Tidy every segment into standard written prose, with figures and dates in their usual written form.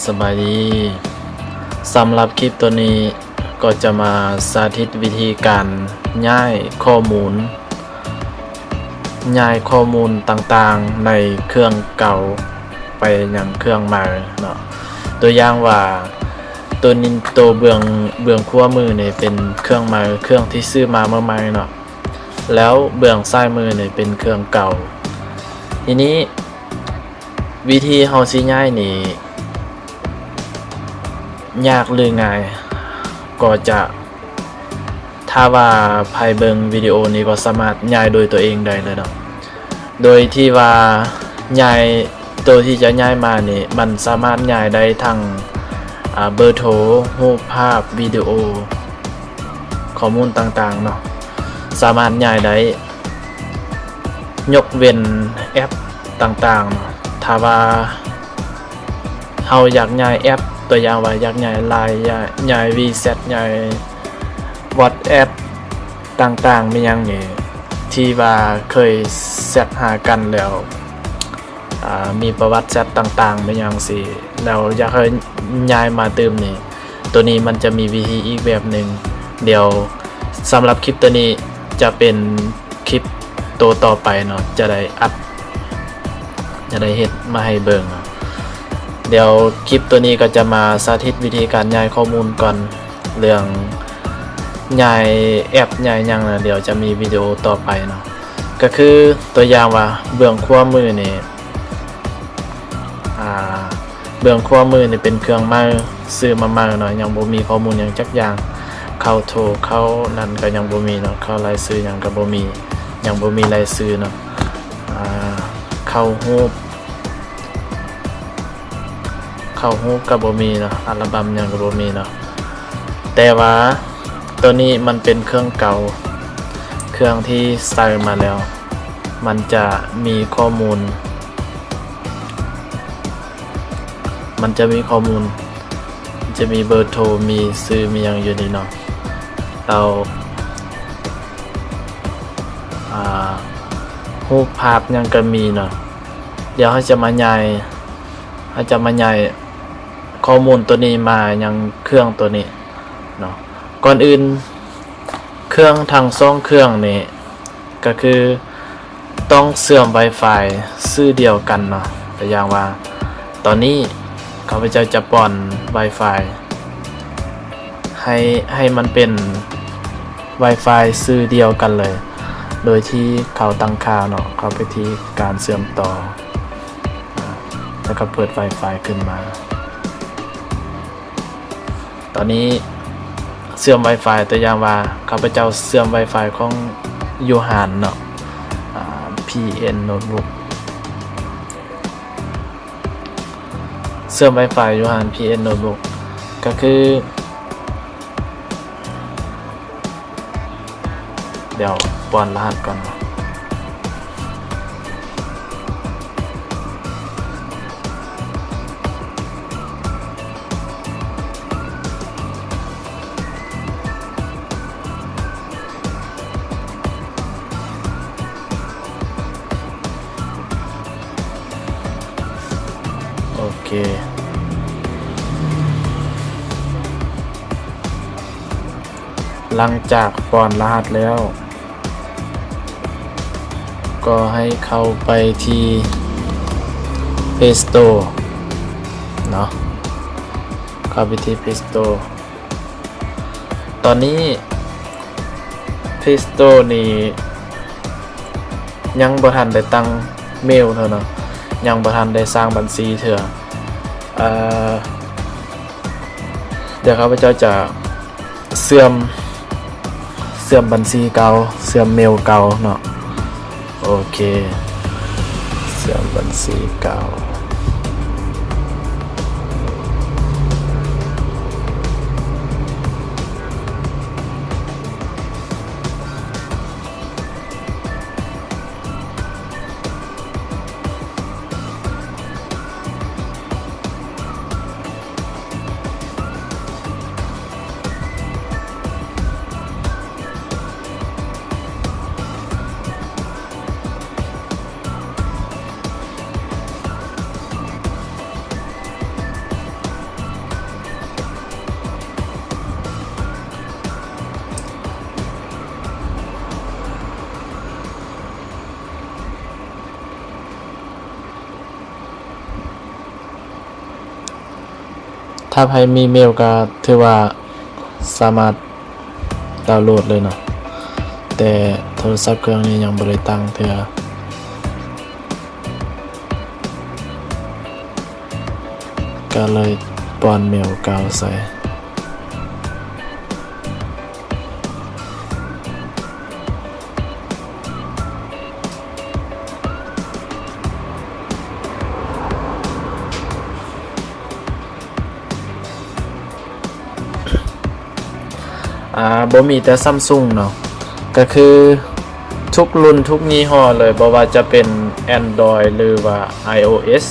สบายดีสำหรับคลิปตัวนี้ก็จะมาสาธิตวิธีการย้ายข้อมูลต่างๆในเครื่องเก่าไปยังเครื่องใหม่เนาะตัวอย่างว่าตัวนี้ตัวเบื้องขวามือนี่เป็นเครื่องใหม่เครื่องที่ซื้อมาเมื่อใหม่เนาะแล้วเบื้องซ้ายมือนี่เป็นเครื่องเก่าทีนี้วิธีเฮาสิย้ายนี่ยากหรือง่ายก็จะถ้าว่าภายเบิงวิดีโอนี้ก็สามารถย้ายโดยตัวเองได้เลยเนาะโดยที่ว่าย้ายตัวที่จะย้ายมานี่มันสามารถย้ายได้ทั้งเบอร์โทรรูปภาพวิดีโอข้อมูลต่างๆเนาะสามารถย้ายได้ยกเว้นแอปต่างๆเนาะถ้าว่าเฮาอยากย้ายแอปตัวอย่างว่าอยากย้าย LINE ย้าย WeChat ย้าย WhatsApp ต่างๆมีหยังนี่ที่ว่าเคยแชทหากันแล้วมีประวัติแชทต่างๆมีหยังสิแล้วอยากให้ย้ายมาเติมนี่ตัวนี้มันจะมีวิธีอีกแบบหนึ่งเดี๋ยวสำหรับคลิปตัวนี้จะเป็นคลิปตัวต่อไปเนาะจะได้เฮ็ดมาให้เบิ่งเนาะเดี๋ยวคลิปตัวนี้ก็จะมาสาธิตวิธีการย้ายข้อมูลก่อนเรื่องย้ายแอปย้ายหยังนะเดี๋ยวจะมีวิดีโอต่อไปเนาะก็คือตัวอย่างว่าเบื้องขวามือนี่เบื้องขวามือนี่เป็นเครื่องใหม่ซื้อมาใหม่เนาะยังบ่มีข้อมูลหยังจักอย่างเข้าโทรเข้านั่นก็ยังบ่มีเนาะเข้ารายชื่อหยังก็บ่มียังบ่มีรายชื่อเนาะเข้ารูปก็บ่มีเนาะอัลบั้มยังก็บ่มีเนาะแต่ว่าตัวนี้มันเป็นเครื่องเก่าเครื่องที่ใส่มาแล้วมันจะมีข้อมูลจะมีเบอร์โทรมีชื่อมีหยังอยู่นี่เนาะเรารูปภาพยังก็มีเนาะเดี๋ยวเราจะมาย้ายข้อมูลตัวนี้มายังเครื่องตัวนี้เนาะก่อนอื่นเครื่องทั้งสองเครื่องนี่ก็คือต้องเชื่อม Wi-Fi ชื่อเดียวกันเนาะตัวอย่างว่าตอนนี้ข้าพเจ้าจะป้อน Wi-Fi ให้มันเป็น Wi-Fi ชื่อเดียวกันเลยโดยที่เขาตั้งค่าเนาะเข้าไปที่การเชื่อมต่อแล้วก็เปิด Wi-Fi ขึ้นมาตอนนี้เชื่อม Wi-Fi ตัวอย่างว่าข้าพเจ้าเชื่อม Wi-Fi ของยูฮานเนาะPN Notebook เชื่อม Wi-Fi ยูฮาน PN Notebook ก็คือเดี๋ยวป้อนรหัสก่อนโอเคหลังจากป้อนรหัสแล้วก็ให้เข้าไปที่ Play Store เนาะเข้าไปที่ Play Store ตอนนี้ Play Store นี่ยังบ่ทันได้ตั้งเมลเท่าเนาะยังบ่ทันได้สร้างบัญชีเถอะเดี๋ยวข้าพเจ้าจะเสื่อมบัญชีเก่าเสื่อมเมลเก่าเนาะโอเคเสื่อมบัญชีเก่า ถ้าใครมีเมลก็ถือว่าสามารถดาวน์โหลดเลยเนาะแต่โทรศัพท์เครื่องนี้ยังบ่ได้ตั้งเทื่อก็เลยป้อนเมลเก่าใส่บ่มีแต่ Samsung เนาะก็คือทุกรุ่นทุกยี่ห้อเลยบ่ว่าจะเป็น Android หรือว่า iOS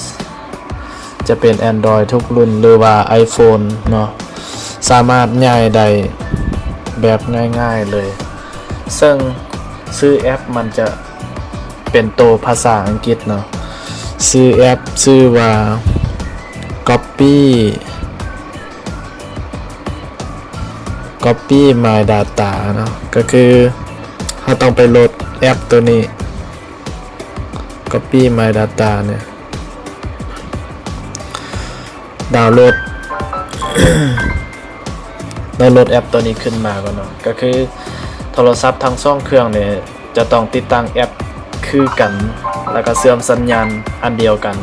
จะเป็น Android ทุกรุ่นหรือว่า iPhone เนาะสามารถย้ายได้แบบง่ายๆเลยซึ่งซื้อแอปมันจะเป็นตัวภาษาอังกฤษเนาะซื้อแอปชื่อว่า Copy My Data เนาะก็คือเราต้องไปโหลดแอปตัวนี้ Copy My Data เนี่ยดาวน์โหลด ดาวน์โหลดแอปตัวนี้ขึ้นมาก่อนเนาะก็คือโทรศัพท์ทั้งสองเครื่องเนี่ยจะต้องติดตั้งแอปคือกันแล้วก็เชื่อมสัญญาณอันเดียวกัน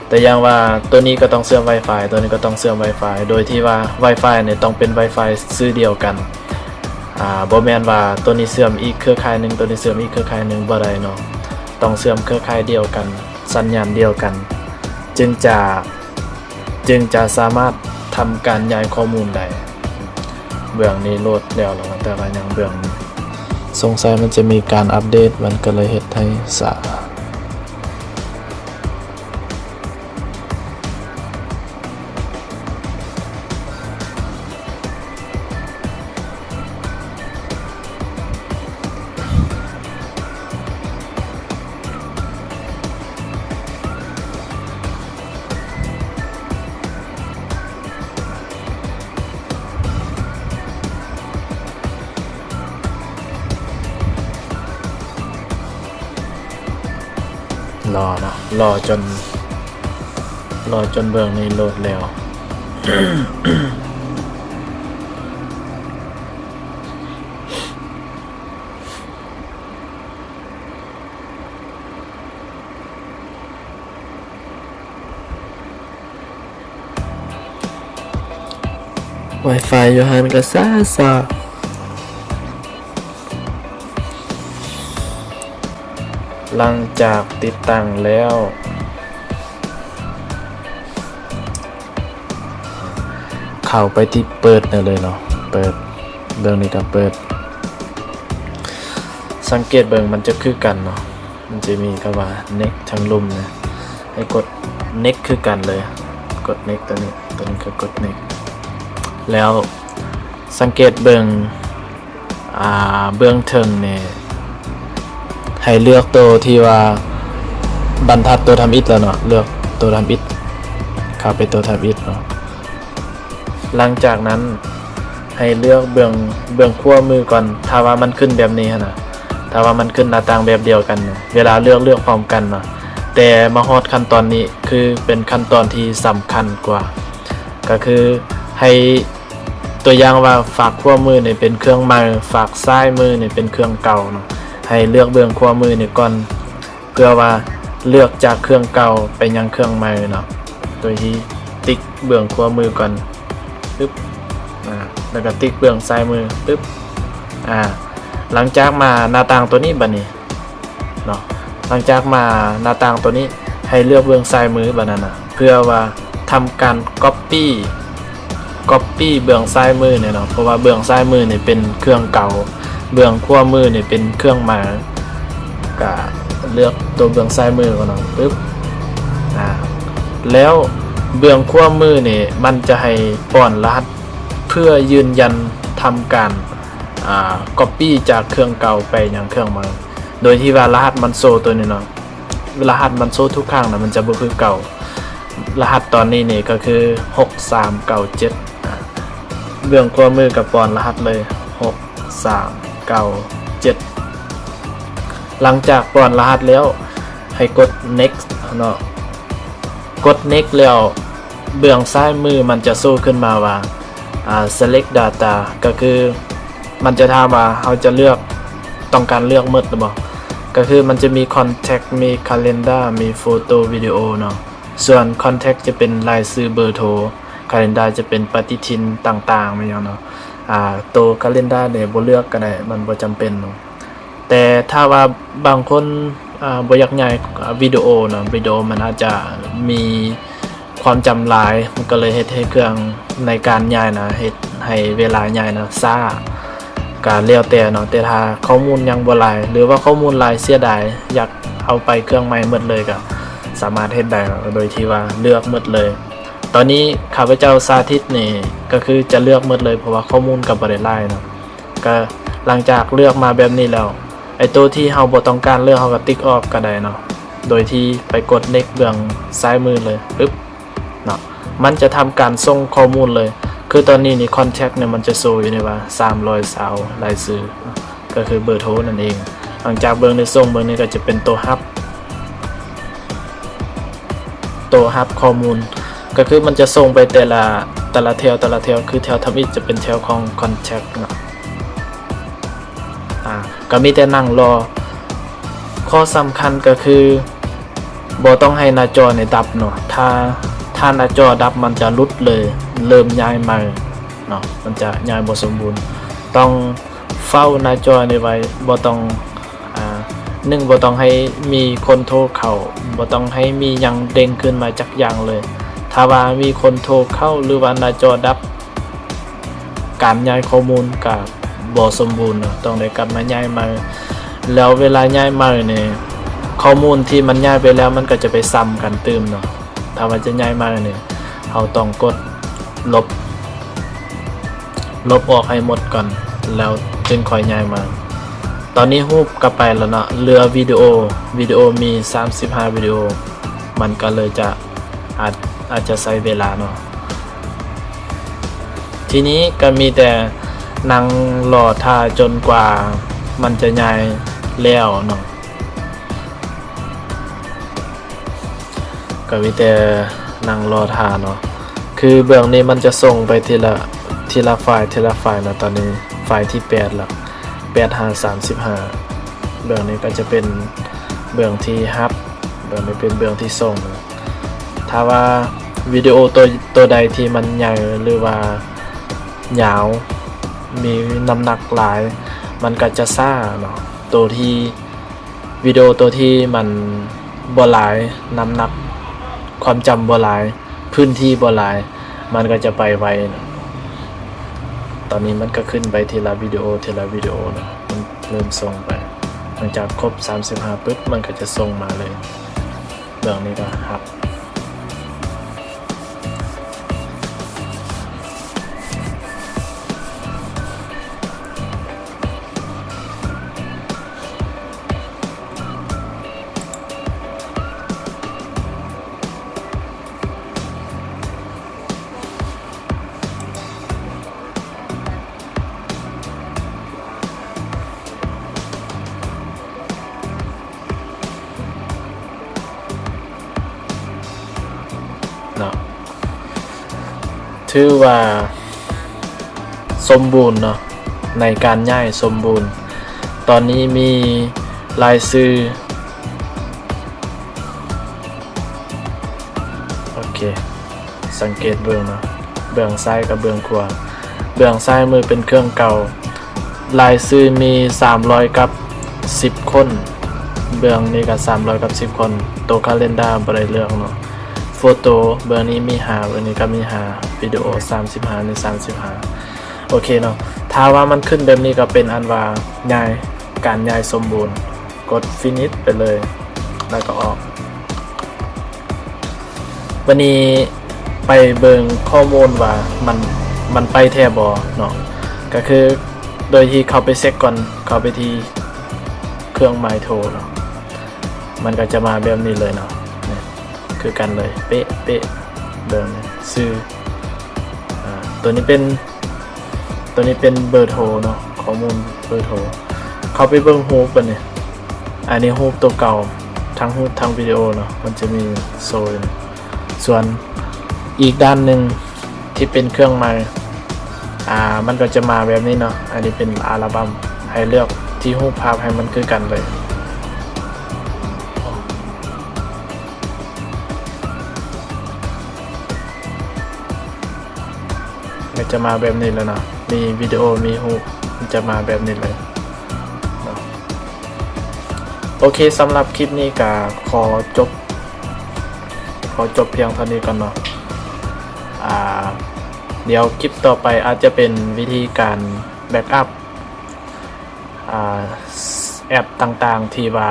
แต่อย่างว่าตัวนี้ก็ต้องเชื่อม Wi-Fi ตัวนี้ก็ต้องเชื่อม Wi-Fi โดยที่ว่า Wi-Fi เนี่ยต้องเป็น Wi-Fi ชื่อเดียวกันบ่แม่นว่าตัวนี้เชื่อมอีกเครือข่ายหนึงตัวนี้เชื่อมอีกเครือข่ายหนึงบ่ได้เนาะต้องเชื่อมเครือข่ายเดียวกันสัญญาณเดียวกันจึงจะสามารถทำการย้ายข้อมูลได้เบื้องนี้โหลดแล้วแต่ว่ายังเบื้องสงสัยมันจะมีการอัปเดตมันก็เลยเฮ็ดให้ช้าๆรอเนาะรอจนเบื้องนี้โหลดแล้ว Wi-Fi อยู่หันก็ซ่าหลังจากติดตั้งแล้วเข้าไปที่เปิดได้เลยเนาะเปิดเบิ่งนี่ก็เปิดสังเกตเบิ่งมันจะคือกันเนาะมันจะมีคำว่า next ทั้งลุ่มนะให้กด next คือกันเลยกด next ตัวนี้คือกด next แล้วสังเกตเบิ่งเบื้องเทิงเนี่ยให้เลือกตัวที่ว่าบรรทัดตัวทำอิฐแล้วเนาะเลือกตัวทำอิฐเข้าไปตัวทำอิฐเนาะหลังจากนั้นให้เลือกเบื้องขั้วมือก่อนถ้าว่ามันขึ้นแบบนี้นะถ้าว่ามันขึ้นหน้าต่างแบบเดียวกันเนี่ยเวลาเลือกพร้อมกันเนาะแต่มาฮอดขั้นตอนนี้คือเป็นขั้นตอนที่สำคัญกว่าก็คือให้ตัวอย่างว่าฝากขั้วมือเนี่ยเป็นเครื่องใหม่ฝากซ้ายมือเนี่ยเป็นเครื่องเก่าเนาะให้เลือกเบื้องขั้วมือเนี่ยก่อนเพื่อว่าเลือกจากเครื่องเก่าไปยังเครื่องใหม่เนาะโดยที่ติ๊กเบื้องขั้วมือก่อนปึ๊บแล้วก็ติ๊กเบื้องซ้ายมือปึ๊บหลังจากมาหน้าต่างตัวนี้บัดนี้เนาะหลังจากมาหน้าต่างตัวนี้ให้เลือกเบื้องซ้ายมือบัดนั้นนะเพื่อว่าทำการ copy เบื้องซ้ายมือเนี่ยเนาะเพราะว่าเบื้องซ้ายมือเนี่ยเป็นเครื่องเก่าเบื้องขวามือเนี่ยเป็นเครื่องใหม่ก็เลือกตัวเบื้องซ้ายมือก่อนเนาะปึ๊บแล้วเบื้องขวามือเนี่ยมันจะให้ป้อนรหัสเพื่อยืนยันทำการcopy จากเครื่องเก่าไปยังเครื่องใหม่โดยที่ว่ารหัสมันโซตัวนี้เนาะรหัสมันโซทุกครั้งนะมันจะบ่คือเก่ารหัสตอนนี้นี่ก็คือ6397เบื้องขวามือกับป้อนรหัสเลย6397หลังจากป้อนรหัสแล้วให้กด next เนาะกด next แล้ว เบื้องซ้ายมือมันจะโซ่ขึ้นมาว่าselect data ก็คือมันจะถามว่าเราจะเลือกต้องการเลือกหมดหรือเปล่าก็คือมันจะมี contact มี calendar มี photo video เนาะส่วน contact จะเป็นรายชื่อเบอร์โทร calendar จะเป็นปฏิทินต่างๆไม่อย่างเนาะตัว calendar เนี่ยบ่เลือกก็ได้มันบ่จำเป็นเนาะแต่ถ้าว่าบางคนบ่อยากย้ายวิดีโอเนาะวิดีโอมันอาจจะมีความจำหลายมันก็เลยเฮ็ดให้เครื่องในการย้ายนะเฮ็ดให้เวลาย้ายนะช้าก็แล้วแต่เนาะแต่ถ้าข้อมูลยังบ่หลายหรือว่าข้อมูลหลายเสียดายอยากเอาไปเครื่องใหม่หมดเลยก็สามารถเฮ็ดได้โดยที่ว่าเลือกหมดเลยตอนนี้ข้าพเจ้าสาธิตนี่ก็คือจะเลือกหมดเลยเพราะว่าข้อมูลก็บ่ได้หลายเนาะก็หลังจากเลือกมาแบบนี้แล้วไอ้ตัวที่เราบ่ต้องการเลือกเราก็ติ๊กออกก็ได้เนาะโดยที่ไปกด next เบื้องซ้ายมือเลยปึ๊บเนาะมันจะทำการส่งข้อมูลเลยคือตอนนี้นี่ contact เนี่ยมันจะโชว์อยู่ในว่า300รายชื่อก็คือเบอร์โทรนั่นเองหลังจากเบื้องในส่งเบื้องนี้ก็จะเป็นตัวฮับข้อมูลก็คือมันจะส่งไปแต่ละแถวคือแถวทำอิฐจะเป็นแถวของ contact เนาะก็มีแต่นั่งรอข้อสำคัญก็คือบ่ต้องให้หน้าจอในดับเนาะถ้าหน้าจอดับมันจะหลุดเลยเริ่มย้ายใหม่เนาะมันจะย้ายบ่สมบูรณ์ต้องเฝ้าหน้าจอในไว้บ่ต้องบ่ต้องให้มีคนโทรเข้าบ่ต้องให้มีหยังเด้งขึ้นมาจักอย่างเลยถ้าว่ามีคนโทรเข้าหรือว่าหน้าจอดับการย้ายข้อมูลก็บ่สมบูรณ์เนาะต้องได้กลับมาย้ายใหม่แล้วเวลาย้ายใหม่เนี่ยข้อมูลที่มันย้ายไปแล้วมันก็จะไปซ้ำกันตืมเนาะถ้าว่าจะย้ายมาเนี่ยเราต้องกดลบออกให้หมดก่อนแล้วจึงค่อยย้ายมาตอนนี้รูปกลับไปแล้วเนาะเหลือวิดีโอมี35วิดีโอมันก็เลยจะอาจจะใช้เวลาเนาะทีนี้ก็มีแต่นั่งรอท่าจนกว่ามันจะย้ายแล้วเนาะก็มีแต่นั่งรอท่าเนาะคือเบื้องนี้มันจะส่งไปทีละไฟล์นะตอนนี้ไฟล์ที่8แล้ว8535เบื้องนี้ก็จะเป็นเบื้องที่ฮับเบื้องนี้เป็นเบื้องที่ส่งนะถ้าว่าวิดีโอตัวใดที่มันใหญ่หรือว่ายาวมีน้ำหนักหลายมันก็จะซ่าเนาะตัวที่วิดีโอตัวที่มันบ่หลายน้ำหนักความจำบ่หลายพื้นที่บ่หลายมันก็จะไปไวนะตอนนี้มันก็ขึ้นไปทีละวิดีโอนะมันเริ่มส่งไปหลังจากครบ35ปึ๊บมันก็จะส่งมาเลยเรื่องนี้ก็ครับ เนาะถือว่าสมบูรณ์เนาะในการย้ายสมบูรณ์ตอนนี้มีรายชื่อโอเคสังเกตเบื้องเนาะเบื้องซ้ายกับเบื้องขวาเบื้องซ้ายมือเป็นเครื่องเก่ารายชื่อมี300กับ10คนเบื้องนี้ก็300กับ10คนตัวคาเลนดาร์บ่ได้เลือกเนาะโฟโต้เบื้องนี้มี5เบื้องนี้ก็มี5วิดีโอ35ใน35โอเคเนาะถ้าว่ามันขึ้นแบบนี้ก็เป็นอันว่าการย้ายสมบูรณ์กด finish ไปเลยแล้วก็ออกวันนี้ไปเบิ่งข้อมูลว่ามันไปแท้บ่เนาะก็คือโดยที่เข้าไปเช็คก่อนเข้าไปที่เครื่องหมายโทรเนาะมันก็จะมาแบบนี้เลยเนาะคือกันเลยเป๊ะเบอร์นี้ชื่อตัวนี้เป็นเบอร์โทรเนาะข้อมูลเบอร์โทรเข้าไปเบิ่งรูปบัดนี้อันนี้รูปตัวเก่าทั้งรูปทั้งวิดีโอเนาะมันจะมีโซนส่วน อีกด้านหนึ่งที่เป็นเครื่องไม้มันก็จะมาแบบนี้เนาะอันนี้เป็นอัลบั้มให้เลือกที่รูปภาพให้มันคือกันเลยมันจะมาแบบนี้แล้วเนาะมีวิดีโอมีรูปมันจะมาแบบนี้เลยเนาะโอเคสำหรับคลิปนี้ก็ขอจบเพียงเท่านี้ก่อนเนาะเดี๋ยวคลิปต่อไปอาจจะเป็นวิธีการแบ็กอัพแอปต่างๆที่ว่า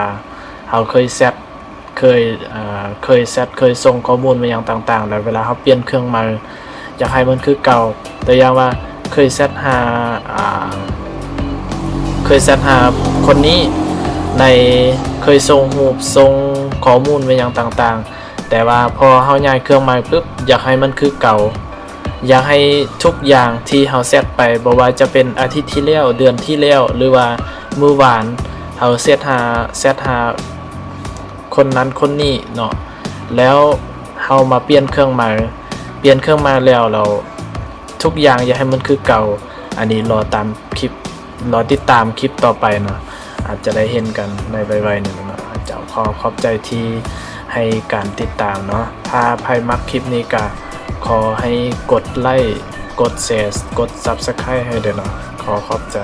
เราเคยเซตเคยส่งข้อมูลมาอย่างต่างๆแล้วเวลาเขาเปลี่ยนเครื่องมาอยากให้มันคือเก่าแต่อย่างว่าเคยเซตหาคนนี้ในเคยส่งรูปส่งข้อมูลมาอย่างต่างๆแต่ว่าพอเขาย้ายเครื่องมาปุ๊บอยากให้มันคือเก่าอยากให้ทุกอย่างที่เราเซตไปบ่ว่าจะเป็นอาทิตย์ที่แล้วเดือนที่แล้วหรือว่ามื้อวานเราเซตหาคนนั้นคนนี้เนาะแล้วเรามาเปลี่ยนเครื่องมาแล้วเราทุกอย่างอยากให้มันคือเก่าอันนี้รอติดตามคลิปต่อไปเนาะอาจจะได้เห็นกันในไวๆนี่เนาะจะขอบใจที่ให้การติดตามเนาะถ้าใครมักคลิปนี้ก็ขอให้กดไลค์กดแชร์กด Subscribe ให้ด้วยเนาะขอบใจ